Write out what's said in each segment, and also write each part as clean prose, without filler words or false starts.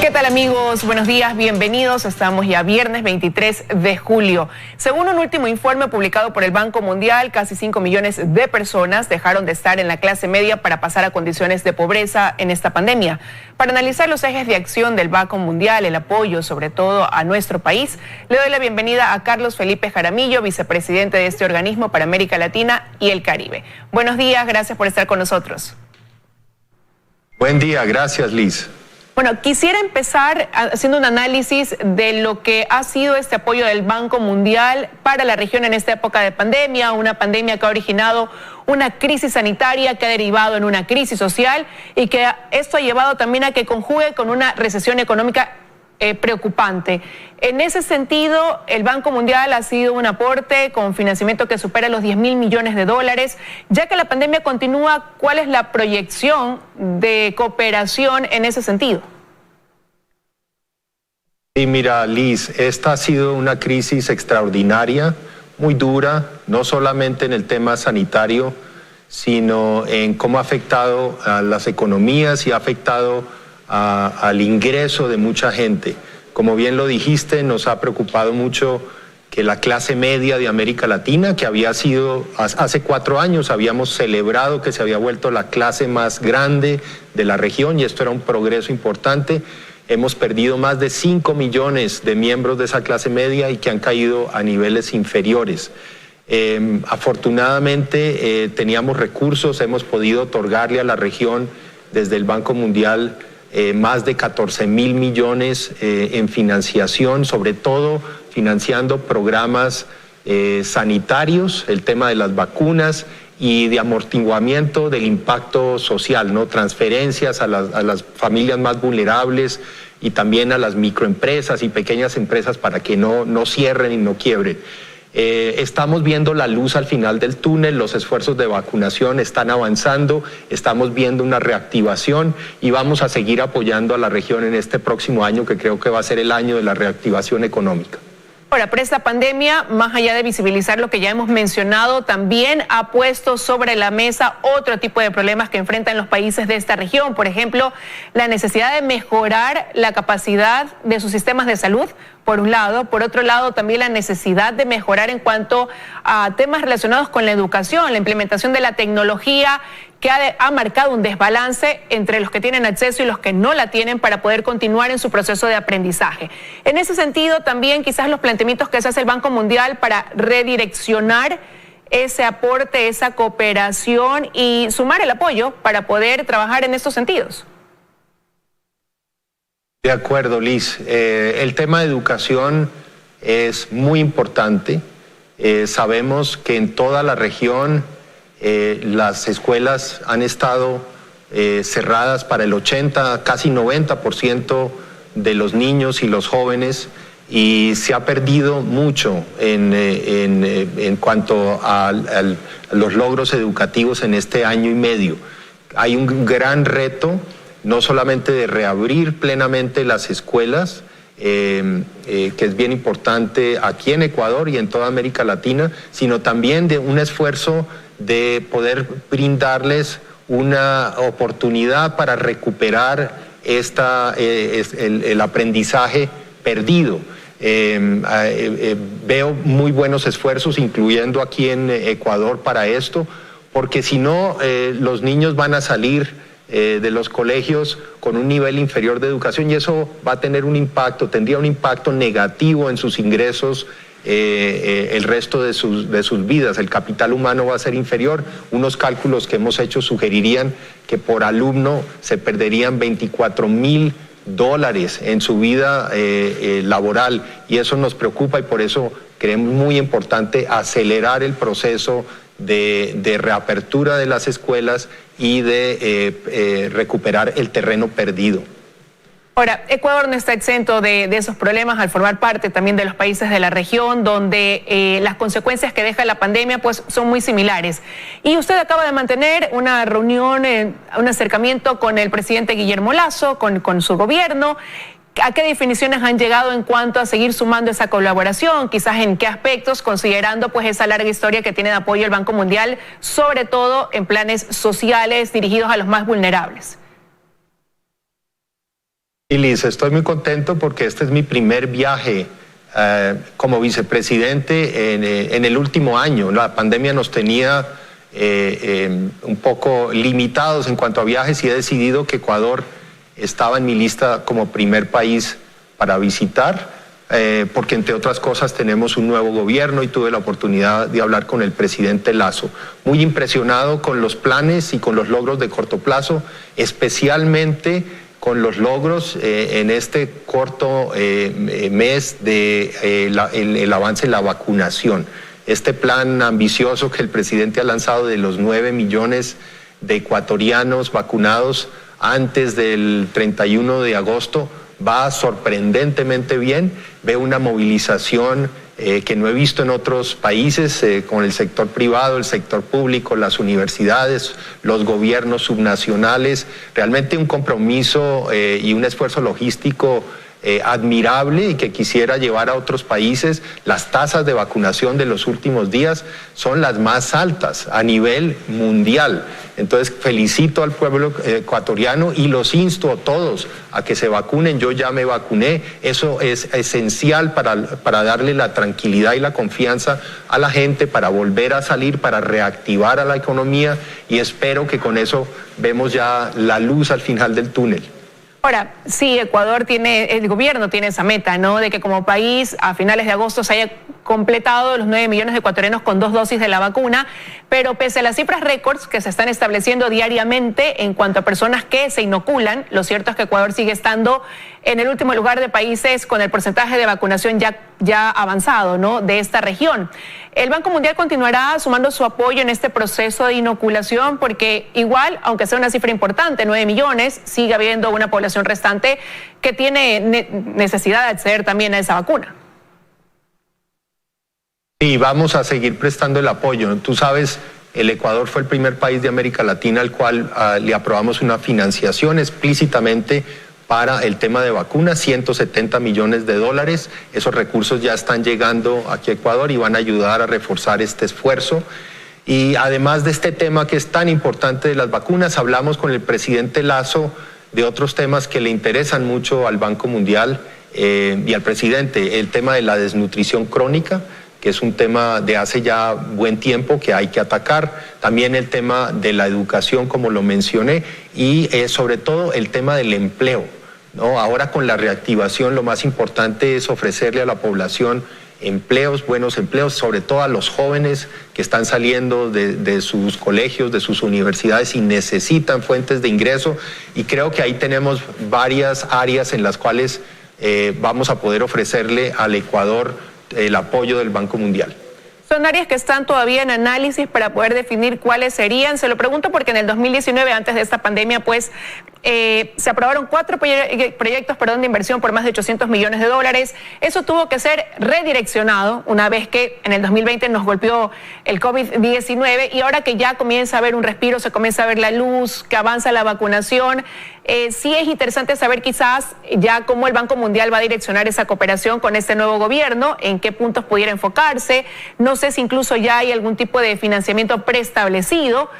¿Qué tal, amigos? Buenos días, bienvenidos. Estamos ya viernes 23 de julio. Según un último informe publicado por el Banco Mundial, casi 5 millones de personas dejaron de estar en la clase media para pasar a condiciones de pobreza en esta pandemia. Para analizar los ejes de acción del Banco Mundial, el apoyo sobre todo a nuestro país, le doy la bienvenida a Carlos Felipe Jaramillo, vicepresidente de este organismo para América Latina y el Caribe. Buenos días, gracias por estar con nosotros. Buen día, gracias, Liz. Bueno, quisiera empezar haciendo un análisis de lo que ha sido este apoyo del Banco Mundial para la región en esta época de pandemia, una pandemia que ha originado una crisis sanitaria que ha derivado en una crisis social y que esto ha llevado también a que conjugue con una recesión económica preocupante. En ese sentido, el Banco Mundial ha sido un aporte con financiamiento que supera los 10.000 millones de dólares. Ya que la pandemia continúa, ¿cuál es la proyección de cooperación en ese sentido? Sí, mira, Liz, esta ha sido una crisis extraordinaria, muy dura, no solamente en el tema sanitario, sino en cómo ha afectado a las economías y ha afectado al ingreso de mucha gente. Como bien lo dijiste, nos ha preocupado mucho que la clase media de América Latina, que había sido, hace 4 años habíamos celebrado que se había vuelto la clase más grande de la región y esto era un progreso importante. Hemos perdido más de 5 millones de miembros de esa clase media y que han caído a niveles inferiores. Afortunadamente teníamos recursos, hemos podido otorgarle a la región desde el Banco Mundial más de 14.000 millones en financiación, sobre todo financiando programas sanitarios, el tema de las vacunas y de amortiguamiento del impacto social, ¿no? Transferencias a las familias más vulnerables y también a las microempresas y pequeñas empresas para que no cierren y no quiebren. Estamos viendo la luz al final del túnel, los esfuerzos de vacunación están avanzando, estamos viendo una reactivación y vamos a seguir apoyando a la región en este próximo año, que creo que va a ser el año de la reactivación económica. Ahora, pero esta pandemia, más allá de visibilizar lo que ya hemos mencionado, también ha puesto sobre la mesa otro tipo de problemas que enfrentan los países de esta región. Por ejemplo, la necesidad de mejorar la capacidad de sus sistemas de salud, por un lado. Por otro lado, también la necesidad de mejorar en cuanto a temas relacionados con la educación, la implementación de la tecnología, que ha marcado un desbalance entre los que tienen acceso y los que no la tienen para poder continuar en su proceso de aprendizaje. En ese sentido, también quizás los planteamientos que se hace el Banco Mundial para redireccionar ese aporte, esa cooperación y sumar el apoyo para poder trabajar en estos sentidos. De acuerdo, Liz. El tema de educación es muy importante. Sabemos que en toda la región las escuelas han estado cerradas para el 80, casi 90% de los niños y los jóvenes y se ha perdido mucho en cuanto a los logros educativos en este año y medio. Hay un gran reto, no solamente de reabrir plenamente las escuelas, que es bien importante aquí en Ecuador y en toda América Latina, sino también de un esfuerzo de poder brindarles una oportunidad para recuperar el aprendizaje perdido. Veo muy buenos esfuerzos, incluyendo aquí en Ecuador, para esto, porque si no, los niños van a salir de los colegios con un nivel inferior de educación y eso va a tener un impacto, tendría un impacto negativo en sus ingresos el resto de sus vidas. El capital humano va a ser inferior. Unos cálculos que hemos hecho sugerirían que por alumno se perderían $24.000 en su vida laboral y eso nos preocupa y por eso creemos muy importante acelerar el proceso de reapertura de las escuelas y de recuperar el terreno perdido. Ahora, Ecuador no está exento de esos problemas al formar parte también de los países de la región donde las consecuencias que deja la pandemia pues son muy similares. Y usted acaba de mantener una reunión, un acercamiento con el presidente Guillermo Lasso, con su gobierno. ¿A qué definiciones han llegado en cuanto a seguir sumando esa colaboración? Quizás en qué aspectos, considerando pues esa larga historia que tiene de apoyo el Banco Mundial, sobre todo en planes sociales dirigidos a los más vulnerables. Y Liz, estoy muy contento porque este es mi primer viaje como vicepresidente en el último año. La pandemia nos tenía un poco limitados en cuanto a viajes y he decidido que Ecuador estaba en mi lista como primer país para visitar, porque entre otras cosas tenemos un nuevo gobierno y tuve la oportunidad de hablar con el presidente Lasso. Muy impresionado con los planes y con los logros de corto plazo, especialmente con los logros en este corto mes de el avance en la vacunación. Este plan ambicioso que el presidente ha lanzado de los 9 millones de ecuatorianos vacunados antes del 31 de agosto va sorprendentemente bien. Veo una movilización que no he visto en otros países, con el sector privado, el sector público, las universidades, los gobiernos subnacionales, realmente un compromiso y un esfuerzo logístico admirable y que quisiera llevar a otros países. Las tasas de vacunación de los últimos días son las más altas a nivel mundial. Entonces felicito al pueblo ecuatoriano y los insto a todos a que se vacunen. Yo ya me vacuné. Eso es esencial para darle la tranquilidad y la confianza a la gente, para volver a salir, para reactivar a la economía, y espero que con eso vemos ya la luz al final del túnel. Ahora, sí, Ecuador el gobierno tiene esa meta, ¿no? De que como país a finales de agosto se haya completado los 9 millones de ecuatorianos con 2 dosis de la vacuna, pero pese a las cifras récords que se están estableciendo diariamente en cuanto a personas que se inoculan, lo cierto es que Ecuador sigue estando en el último lugar de países con el porcentaje de vacunación ya avanzado, ¿no?, de esta región. El Banco Mundial continuará sumando su apoyo en este proceso de inoculación porque igual, aunque sea una cifra importante, 9 millones, sigue habiendo una población restante que tiene necesidad de acceder también a esa vacuna. Y vamos a seguir prestando el apoyo. Tú sabes, el Ecuador fue el primer país de América Latina al cual le aprobamos una financiación explícitamente para el tema de vacunas, 170 millones de dólares. Esos recursos ya están llegando aquí a Ecuador y van a ayudar a reforzar este esfuerzo. Y además de este tema que es tan importante de las vacunas, hablamos con el presidente Lasso de otros temas que le interesan mucho al Banco Mundial y al presidente. El tema de la desnutrición crónica, que es un tema de hace ya buen tiempo que hay que atacar. También el tema de la educación, como lo mencioné, y sobre todo el tema del empleo, ¿no? Ahora con la reactivación lo más importante es ofrecerle a la población empleos, buenos empleos, sobre todo a los jóvenes que están saliendo de sus colegios, de sus universidades y necesitan fuentes de ingreso. Y creo que ahí tenemos varias áreas en las cuales vamos a poder ofrecerle al Ecuador el apoyo del Banco Mundial. Son áreas que están todavía en análisis para poder definir cuáles serían. Se lo pregunto porque en el 2019, antes de esta pandemia, pues se aprobaron 4 proyectos de inversión por más de 800 millones de dólares. Eso tuvo que ser redireccionado una vez que en el 2020 nos golpeó el COVID-19 y ahora que ya comienza a haber un respiro, se comienza a ver la luz, que avanza la vacunación. Sí es interesante saber quizás ya cómo el Banco Mundial va a direccionar esa cooperación con este nuevo gobierno, en qué puntos pudiera enfocarse. No sé si incluso ya hay algún tipo de financiamiento preestablecido.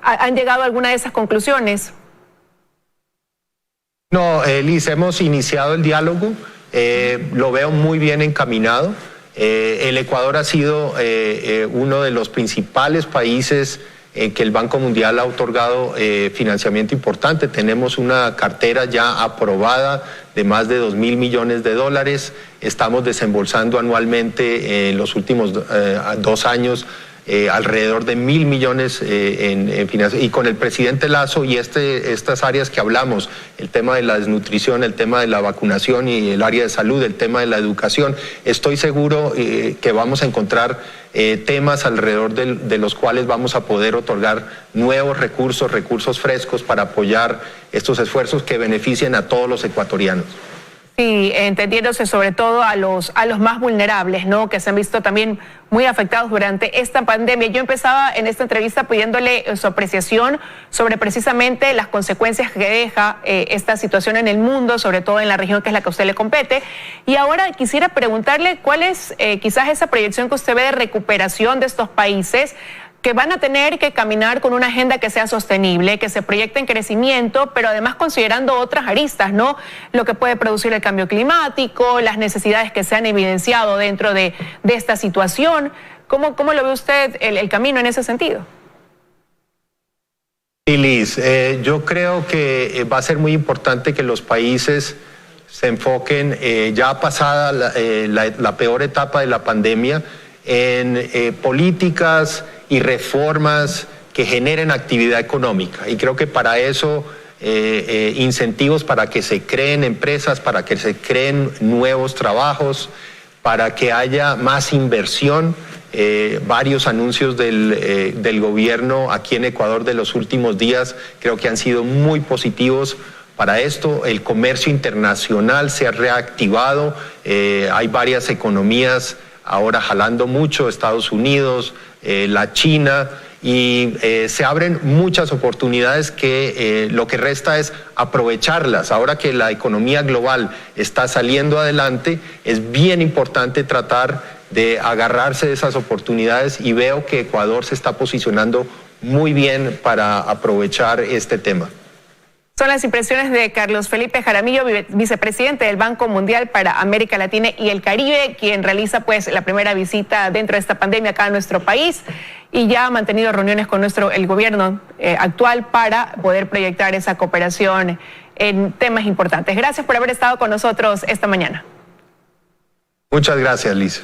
¿Han llegado a alguna de esas conclusiones? No, Liz, hemos iniciado el diálogo, lo veo muy bien encaminado. El Ecuador ha sido uno de los principales países que el Banco Mundial ha otorgado financiamiento importante. Tenemos una cartera ya aprobada de más de 2.000 millones de dólares. Estamos desembolsando anualmente en los últimos 2 años alrededor de 1.000 millones en financiación. Y con el presidente Lasso y estas áreas que hablamos, el tema de la desnutrición, el tema de la vacunación y el área de salud, el tema de la educación, estoy seguro que vamos a encontrar temas alrededor de los cuales vamos a poder otorgar nuevos recursos frescos para apoyar estos esfuerzos que beneficien a todos los ecuatorianos. Sí, entendiéndose sobre todo a los más vulnerables, ¿no?, que se han visto también muy afectados durante esta pandemia. Yo empezaba en esta entrevista pidiéndole su apreciación sobre precisamente las consecuencias que deja esta situación en el mundo, sobre todo en la región que es la que a usted le compete. Y ahora quisiera preguntarle cuál es quizás esa proyección que usted ve de recuperación de estos países que van a tener que caminar con una agenda que sea sostenible, que se proyecte en crecimiento, pero además considerando otras aristas, ¿no? Lo que puede producir el cambio climático, las necesidades que se han evidenciado dentro de esta situación. ¿Cómo lo ve usted el camino en ese sentido? Sí, Liz, yo creo que va a ser muy importante que los países se enfoquen, ya pasada la peor etapa de la pandemia, en políticas y reformas que generen actividad económica. Y creo que para eso incentivos para que se creen empresas, para que se creen nuevos trabajos, para que haya más inversión. Varios anuncios del gobierno aquí en Ecuador de los últimos días creo que han sido muy positivos para esto. El comercio internacional se ha reactivado, hay varias economías ahora jalando mucho, Estados Unidos, la China, y se abren muchas oportunidades que lo que resta es aprovecharlas. Ahora que la economía global está saliendo adelante, es bien importante tratar de agarrarse de esas oportunidades, y veo que Ecuador se está posicionando muy bien para aprovechar este tema. Son las impresiones de Carlos Felipe Jaramillo, vicepresidente del Banco Mundial para América Latina y el Caribe, quien realiza pues la primera visita dentro de esta pandemia acá en nuestro país y ya ha mantenido reuniones con el gobierno actual para poder proyectar esa cooperación en temas importantes. Gracias por haber estado con nosotros esta mañana. Muchas gracias, Liz.